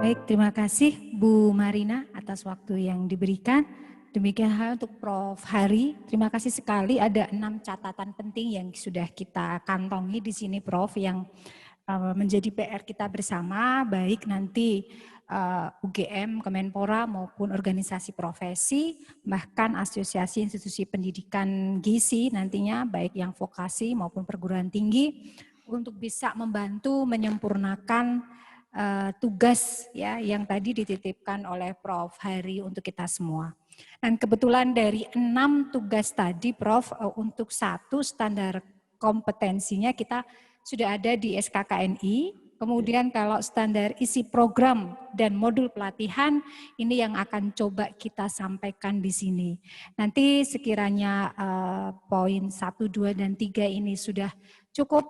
Baik, terima kasih Bu Marina atas waktu yang diberikan. Demikian hal untuk Prof. Hari. Terima kasih sekali ada 6 catatan penting yang sudah kita kantongi di sini Prof. Yang menjadi PR kita bersama, baik nanti UGM, Kemenpora maupun organisasi profesi, bahkan asosiasi institusi pendidikan gizi nantinya, baik yang vokasi maupun perguruan tinggi, untuk bisa membantu menyempurnakan tugas ya yang tadi dititipkan oleh Prof. Hari untuk kita semua. Dan kebetulan dari 6 tugas tadi Prof, untuk 1 standar kompetensinya kita sudah ada di SKKNI. Kemudian kalau standar isi program dan modul pelatihan ini yang akan coba kita sampaikan di sini. Nanti sekiranya poin 1, 2, dan 3 ini sudah cukup,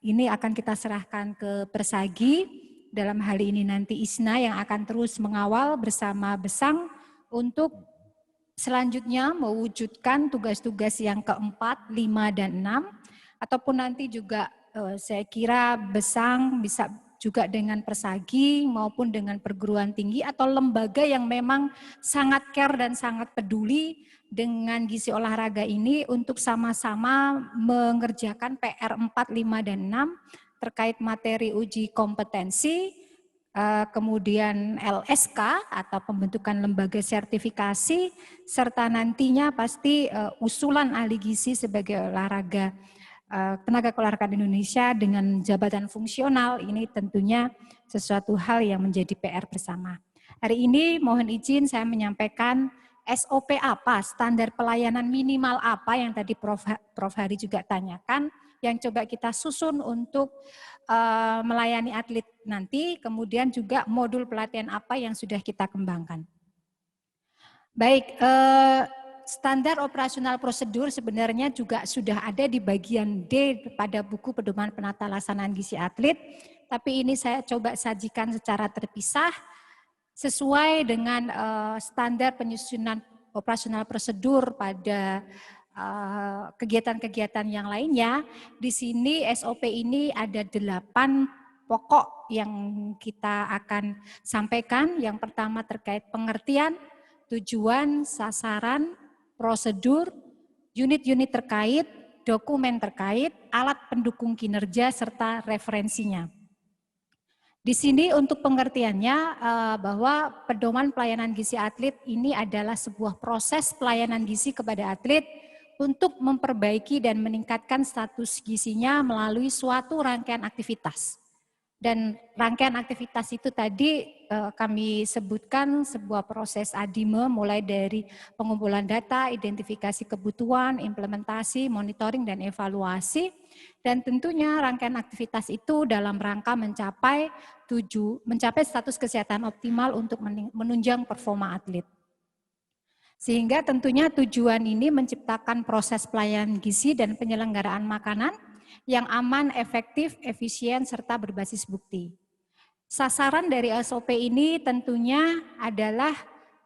ini akan kita serahkan ke Persagi. Dalam hal ini nanti ISNA yang akan terus mengawal bersama Besang untuk selanjutnya mewujudkan tugas-tugas yang keempat, 5, dan 6. Ataupun nanti juga saya kira Besang bisa juga dengan Persagi maupun dengan perguruan tinggi atau lembaga yang memang sangat care dan sangat peduli dengan gizi olahraga ini untuk sama-sama mengerjakan PR 4, 5, dan 6 terkait materi uji kompetensi, kemudian LSK atau pembentukan lembaga sertifikasi, serta nantinya pasti usulan ahli gizi sebagai olahraga tenaga keolahragaan Indonesia dengan jabatan fungsional. Ini tentunya sesuatu hal yang menjadi PR bersama. Hari ini mohon izin saya menyampaikan SOP apa, standar pelayanan minimal apa yang tadi Prof. Hari juga tanyakan, yang coba kita susun untuk melayani atlet nanti, kemudian juga modul pelatihan apa yang sudah kita kembangkan. Baik, standar operasional prosedur sebenarnya juga sudah ada di bagian D pada buku pedoman penata laksanaan gizi atlet, tapi ini saya coba sajikan secara terpisah sesuai dengan standar penyusunan operasional prosedur pada kegiatan-kegiatan yang lainnya. Di sini SOP ini ada 8 pokok yang kita akan sampaikan. Yang pertama terkait pengertian, tujuan, sasaran, prosedur, unit-unit terkait, dokumen terkait, alat pendukung kinerja, serta referensinya. Di sini untuk pengertiannya bahwa pedoman pelayanan gizi atlet ini adalah sebuah proses pelayanan gizi kepada atlet untuk memperbaiki dan meningkatkan status gizinya melalui suatu rangkaian aktivitas. Dan rangkaian aktivitas itu tadi kami sebutkan sebuah proses ADIME mulai dari pengumpulan data, identifikasi kebutuhan, implementasi, monitoring, dan evaluasi. Dan tentunya rangkaian aktivitas itu dalam rangka mencapai status kesehatan optimal untuk menunjang performa atlet. Sehingga tentunya tujuan ini menciptakan proses pelayanan gizi dan penyelenggaraan makanan yang aman, efektif, efisien, serta berbasis bukti. Sasaran dari SOP ini tentunya adalah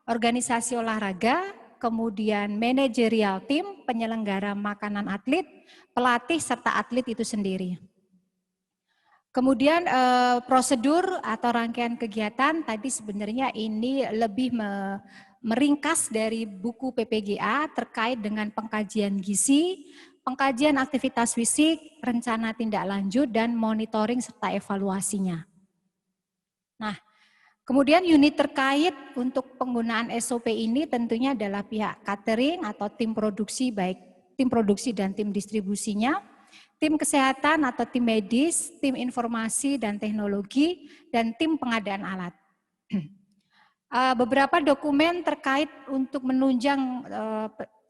organisasi olahraga, kemudian manajerial tim, penyelenggara makanan atlet, pelatih, serta atlet itu sendiri. Kemudian prosedur atau rangkaian kegiatan tadi sebenarnya ini lebih meringkas dari buku PPGA terkait dengan pengkajian gizi, pengkajian aktivitas fisik, rencana tindak lanjut, dan monitoring serta evaluasinya. Nah, kemudian unit terkait untuk penggunaan SOP ini tentunya adalah pihak catering atau tim produksi, baik tim produksi dan tim distribusinya, tim kesehatan atau tim medis, tim informasi dan teknologi, dan tim pengadaan alat. Beberapa dokumen terkait untuk menunjang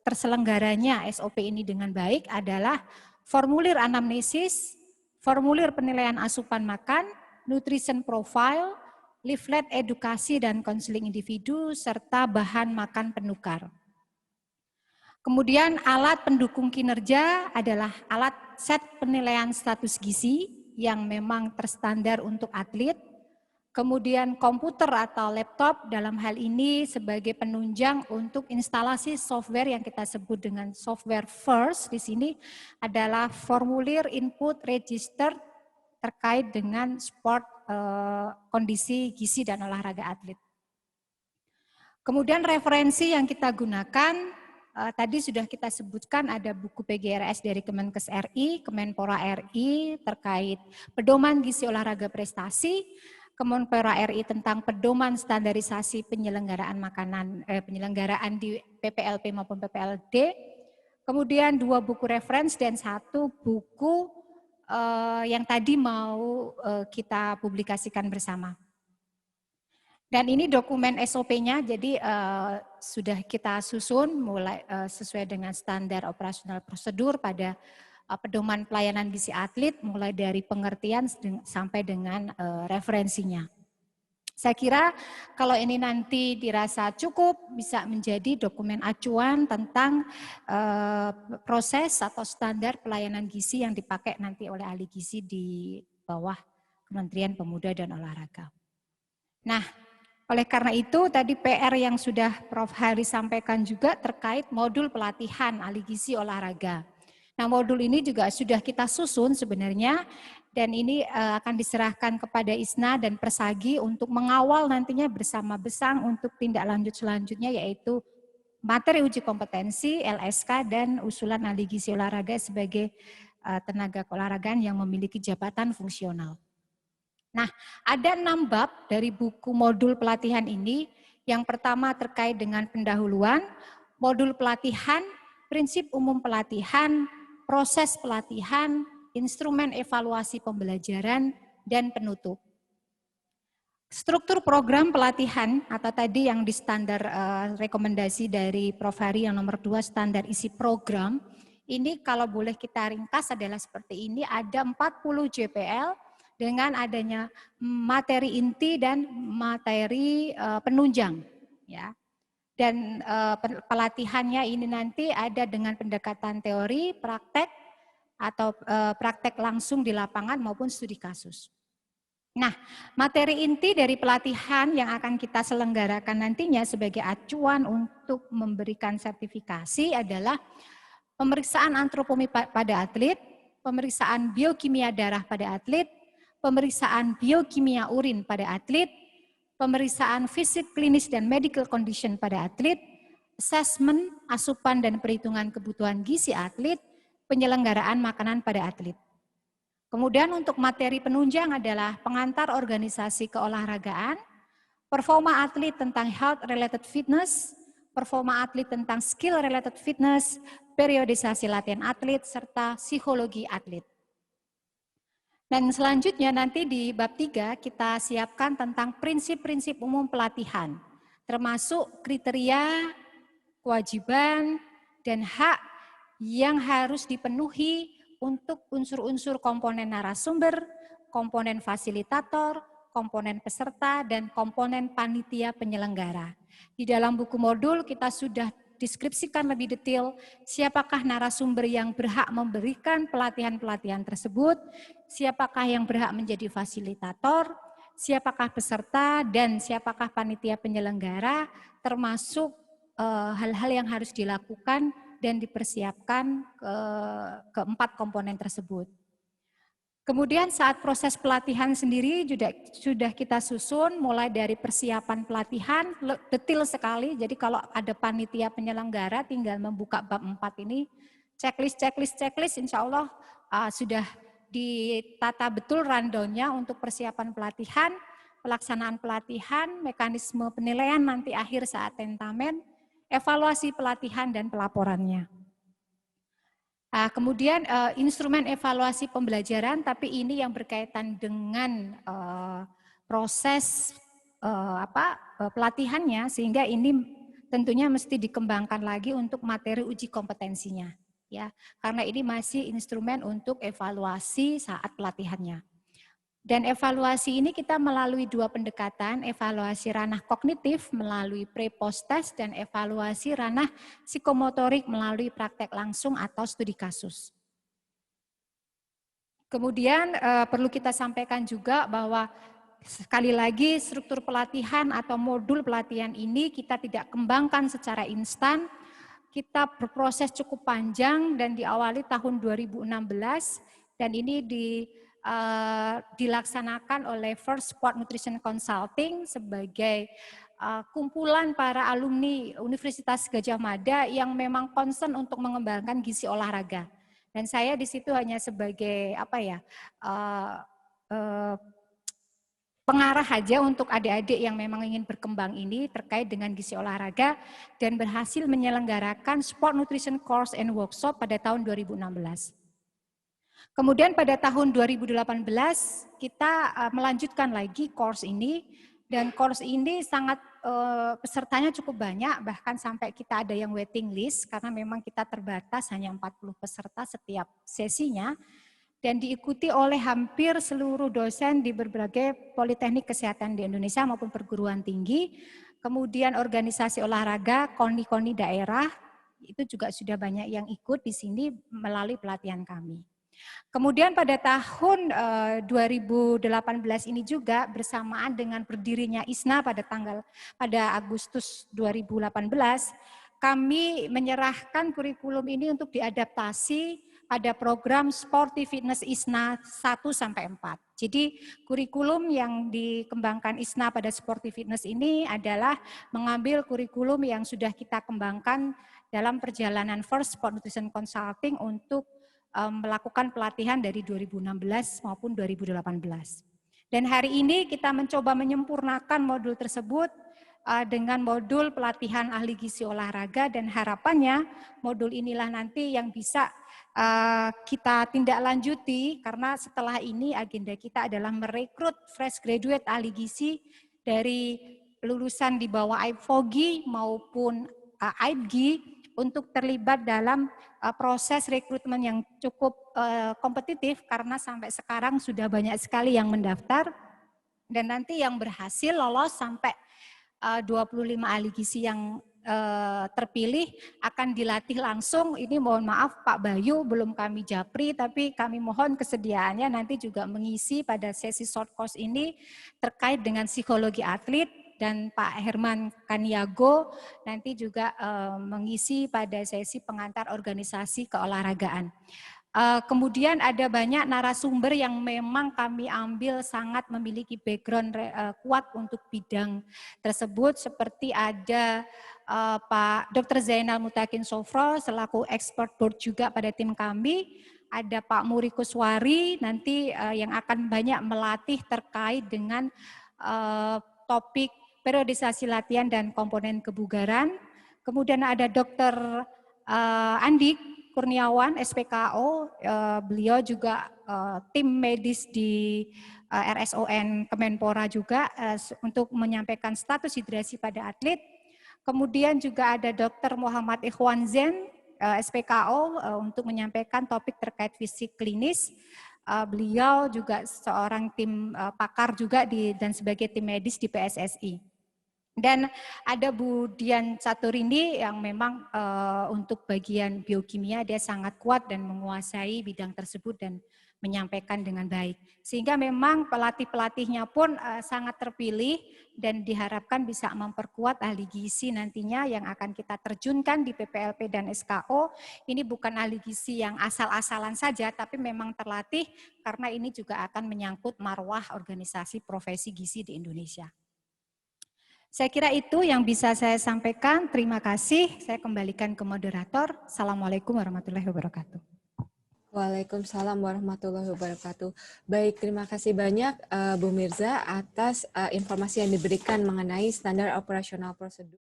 terselenggaranya SOP ini dengan baik adalah formulir anamnesis, formulir penilaian asupan makan, nutrition profile, leaflet edukasi dan konseling individu, serta bahan makan penukar. Kemudian alat pendukung kinerja adalah alat set penilaian status gizi yang memang terstandar untuk atlet. Kemudian komputer atau laptop dalam hal ini sebagai penunjang untuk instalasi software yang kita sebut dengan software first. Di sini adalah formulir input register terkait dengan sport kondisi gizi dan olahraga atlet. Kemudian referensi yang kita gunakan, tadi sudah kita sebutkan ada buku PGRS dari Kemenkes RI, Kemenpora RI terkait pedoman gizi olahraga prestasi, Kemenpora RI tentang pedoman standarisasi penyelenggaraan makanan, penyelenggaraan di PPLP maupun PPLD, kemudian 2 buku referensi dan 1 buku yang tadi mau kita publikasikan bersama. Dan ini dokumen SOP-nya, jadi sudah kita susun mulai sesuai dengan standar operasional prosedur pada pedoman pelayanan gizi atlet, mulai dari pengertian sampai dengan referensinya. Saya kira kalau ini nanti dirasa cukup, bisa menjadi dokumen acuan tentang proses atau standar pelayanan gizi yang dipakai nanti oleh ahli gizi di bawah Kementerian Pemuda dan Olahraga. Nah, oleh karena itu tadi PR yang sudah Prof. Hari sampaikan juga terkait modul pelatihan ahli gizi olahraga. Nah, modul ini juga sudah kita susun sebenarnya dan ini akan diserahkan kepada ISNA dan Persagi untuk mengawal nantinya bersama Besang untuk tindak lanjut selanjutnya, yaitu materi uji kompetensi, LSK, dan usulan ahli gizi olahraga sebagai tenaga keolahragaan yang memiliki jabatan fungsional. Nah, ada 6 bab dari buku modul pelatihan ini. Yang pertama terkait dengan pendahuluan, modul pelatihan, prinsip umum pelatihan, proses pelatihan, instrumen evaluasi pembelajaran, dan penutup. Struktur program pelatihan atau tadi yang di standar rekomendasi dari Prof. Hari yang nomor 2 standar isi program, ini kalau boleh kita ringkas adalah seperti ini, ada 40 JPL, dengan adanya materi inti dan materi penunjang, ya. Dan pelatihannya ini nanti ada dengan pendekatan teori, praktek atau praktek langsung di lapangan maupun studi kasus. Nah, materi inti dari pelatihan yang akan kita selenggarakan nantinya sebagai acuan untuk memberikan sertifikasi adalah pemeriksaan antropomi pada atlet, pemeriksaan biokimia darah pada atlet, pemeriksaan biokimia urin pada atlet, pemeriksaan fisik klinis dan medical condition pada atlet, asesmen, asupan dan perhitungan kebutuhan gizi atlet, penyelenggaraan makanan pada atlet. Kemudian untuk materi penunjang adalah pengantar organisasi keolahragaan, performa atlet tentang health related fitness, performa atlet tentang skill related fitness, periodisasi latihan atlet, serta psikologi atlet. Dan selanjutnya nanti di bab 3 kita siapkan tentang prinsip-prinsip umum pelatihan, termasuk kriteria, kewajiban, dan hak yang harus dipenuhi untuk unsur-unsur komponen narasumber, komponen fasilitator, komponen peserta, dan komponen panitia penyelenggara. Di dalam buku modul kita sudah deskripsikan lebih detail siapakah narasumber yang berhak memberikan pelatihan-pelatihan tersebut, siapakah yang berhak menjadi fasilitator, siapakah peserta, dan siapakah panitia penyelenggara, termasuk hal-hal yang harus dilakukan dan dipersiapkan keempat komponen tersebut. Kemudian saat proses pelatihan sendiri juga sudah kita susun mulai dari persiapan pelatihan, detail sekali. Jadi kalau ada panitia penyelenggara tinggal membuka bab 4 ini, checklist insya Allah sudah ditata betul rundown-nya untuk persiapan pelatihan, pelaksanaan pelatihan, mekanisme penilaian nanti akhir saat tentamen, evaluasi pelatihan dan pelaporannya. Kemudian instrumen evaluasi pembelajaran, tapi ini yang berkaitan dengan proses pelatihannya, sehingga ini tentunya mesti dikembangkan lagi untuk materi uji kompetensinya, ya, karena ini masih instrumen untuk evaluasi saat pelatihannya. Dan evaluasi ini kita melalui 2 pendekatan, evaluasi ranah kognitif melalui pre-post test dan evaluasi ranah psikomotorik melalui praktek langsung atau studi kasus. Kemudian perlu kita sampaikan juga bahwa sekali lagi struktur pelatihan atau modul pelatihan ini kita tidak kembangkan secara instan, kita berproses cukup panjang dan diawali tahun 2016 dan ini dilaksanakan oleh First Sport Nutrition Consulting sebagai kumpulan para alumni Universitas Gadjah Mada yang memang concern untuk mengembangkan gizi olahraga. Dan saya di situ hanya sebagai pengarah aja untuk adik-adik yang memang ingin berkembang ini terkait dengan gizi olahraga dan berhasil menyelenggarakan Sport Nutrition Course and Workshop pada tahun 2016. Kemudian pada tahun 2018 kita melanjutkan lagi course ini dan course ini sangat pesertanya cukup banyak, bahkan sampai kita ada yang waiting list karena memang kita terbatas hanya 40 peserta setiap sesinya dan diikuti oleh hampir seluruh dosen di berbagai politeknik kesehatan di Indonesia maupun perguruan tinggi, kemudian organisasi olahraga, koni-koni daerah, itu juga sudah banyak yang ikut di sini melalui pelatihan kami. Kemudian pada tahun 2018 ini juga bersamaan dengan berdirinya ISNA pada Agustus 2018, kami menyerahkan kurikulum ini untuk diadaptasi pada program Sporty Fitness ISNA 1-4. Jadi kurikulum yang dikembangkan ISNA pada Sporty Fitness ini adalah mengambil kurikulum yang sudah kita kembangkan dalam perjalanan First Sport Nutrition Consulting untuk melakukan pelatihan dari 2016 maupun 2018. Dan hari ini kita mencoba menyempurnakan modul tersebut dengan modul pelatihan ahli gizi olahraga dan harapannya modul inilah nanti yang bisa kita tindak lanjuti karena setelah ini agenda kita adalah merekrut fresh graduate ahli gizi dari lulusan di bawah AIPFOGI maupun AIPGI untuk terlibat dalam proses rekrutmen yang cukup kompetitif karena sampai sekarang sudah banyak sekali yang mendaftar dan nanti yang berhasil lolos sampai 25 ahli gizi yang terpilih akan dilatih langsung. Ini mohon maaf Pak Bayu belum kami japri, tapi kami mohon kesediaannya nanti juga mengisi pada sesi short course ini terkait dengan psikologi atlet dan Pak Herman Kaniago nanti juga mengisi pada sesi pengantar organisasi keolahragaan. Kemudian ada banyak narasumber yang memang kami ambil sangat memiliki background kuat untuk bidang tersebut seperti ada Pak Dr. Zainal Mutakin Sofro selaku expert board juga pada tim kami, ada Pak Muri Kuswari nanti yang akan banyak melatih terkait dengan topik periodisasi latihan dan komponen kebugaran. Kemudian ada Dr. Andik Kurniawan, SPKO, beliau juga tim medis di RSON Kemenpora juga untuk menyampaikan status hidrasi pada atlet. Kemudian juga ada Dr. Muhammad Ikhwan Zen, SPKO, untuk menyampaikan topik terkait fisik klinis. Beliau juga seorang tim pakar juga dan sebagai tim medis di PSSI. Dan ada Bu Dian Caturini yang memang untuk bagian biokimia dia sangat kuat dan menguasai bidang tersebut dan menyampaikan dengan baik. Sehingga memang pelatih-pelatihnya pun sangat terpilih dan diharapkan bisa memperkuat ahli gizi nantinya yang akan kita terjunkan di PPLP dan SKO. Ini bukan ahli gizi yang asal-asalan saja, tapi memang terlatih karena ini juga akan menyangkut marwah organisasi profesi gizi di Indonesia. Saya kira itu yang bisa saya sampaikan. Terima kasih. Saya kembalikan ke moderator. Assalamualaikum warahmatullahi wabarakatuh. Waalaikumsalam warahmatullahi wabarakatuh. Baik, terima kasih banyak Bu Mirza atas informasi yang diberikan mengenai standar operasional prosedur.